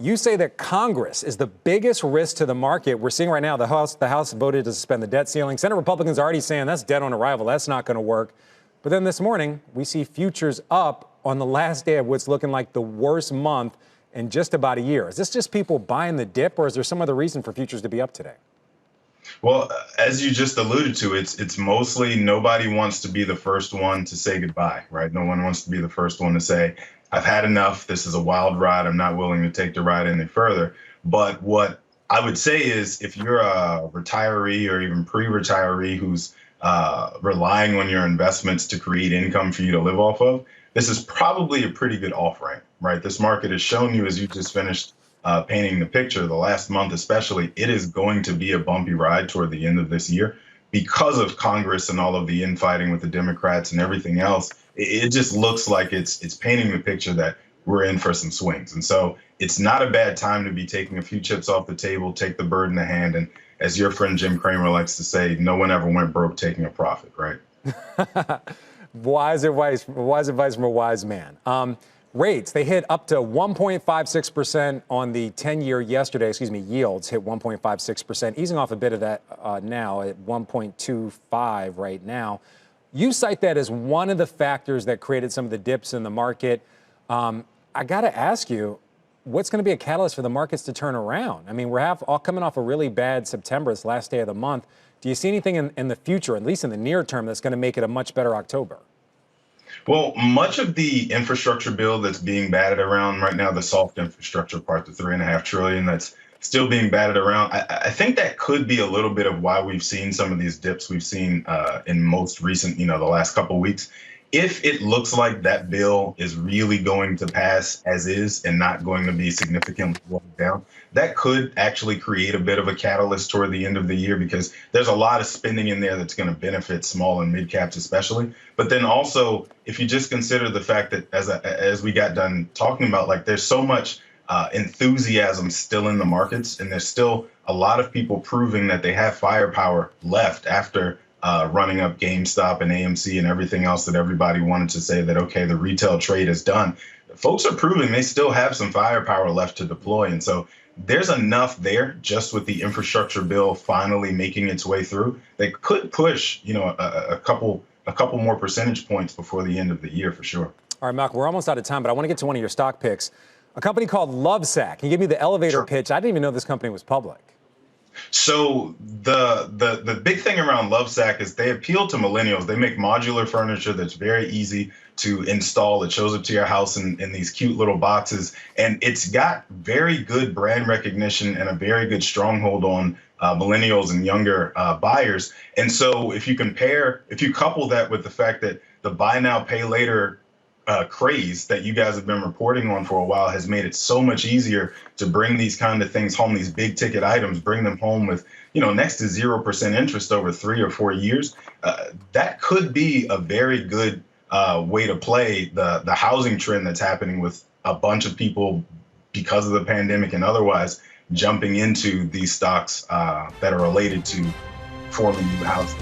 You say that Congress is the biggest risk to the market. We're seeing right now the House voted to suspend the debt ceiling. Senate Republicans are already saying that's dead on arrival. That's not going to work. But then this morning, we see futures up on the last day of what's looking like the worst month in just about a year. Is this just people buying the dip, or is there some other reason for futures to be up today? Well, as you just alluded to, it's mostly nobody wants to be the first one to say goodbye, right? No one wants to be the first one to say, I've had enough. This is a wild ride. I'm not willing to take the ride any further. But what I would say is if you're a retiree or even pre-retiree who's relying on your investments to create income for you to live off of, this is probably a pretty good off-ramp, right? This market has shown you, as you just finished painting the picture, the last month especially, it is going to be a bumpy ride toward the end of this year because of Congress and all of the infighting with the Democrats and everything else. It just looks like it's painting the picture that we're in for some swings. And so it's not a bad time to be taking a few chips off the table, take the bird in the hand. And as your friend Jim Cramer likes to say, no one ever went broke taking a profit, right? Wise advice from a wise man. Rates, they hit up to 1.56% on the 10-year yesterday. Yields hit 1.56%, easing off a bit of that now at 1.25 right now. You cite that as one of the factors that created some of the dips in the market. I got to ask you, what's going to be a catalyst for the markets to turn around? I mean, we're all coming off a really bad September, this last day of the month. Do you see anything in the future, at least in the near term, that's going to make it a much better October? Well, much of the infrastructure bill that's being batted around right now, the soft infrastructure part, the $3.5 trillion that's still being batted around, I think that could be a little bit of why we've seen some of these dips we've seen in most recent, the last couple of weeks. If it looks like that bill is really going to pass as is and not going to be significantly watered down, that could actually create a bit of a catalyst toward the end of the year because there's a lot of spending in there that's going to benefit small and mid caps especially. But then also, if you just consider the fact that as we got done talking about, like there's so much enthusiasm still in the markets, and there's still a lot of people proving that they have firepower left after running up GameStop and AMC and everything else that everybody wanted to say that, okay, the retail trade is done. Folks are proving they still have some firepower left to deploy. And so there's enough there just with the infrastructure bill finally making its way through that could push, a couple more percentage points before the end of the year for sure. All right, Malcolm, we're almost out of time, but I want to get to one of your stock picks. A company called Lovesac. Can you give me the elevator Sure. pitch? I didn't even know this company was public. So the big thing around Lovesac is they appeal to millennials. They make modular furniture that's very easy to install. It shows up to your house in these cute little boxes. And it's got very good brand recognition and a very good stronghold on millennials and younger buyers. And so if you couple that with the fact that the buy now, pay later craze that you guys have been reporting on for a while has made it so much easier to bring these kind of things home, these big ticket items, bring them home with, next to 0% interest over 3 or 4 years. That could be a very good way to play the housing trend that's happening with a bunch of people because of the pandemic and otherwise jumping into these stocks that are related to forming new housing.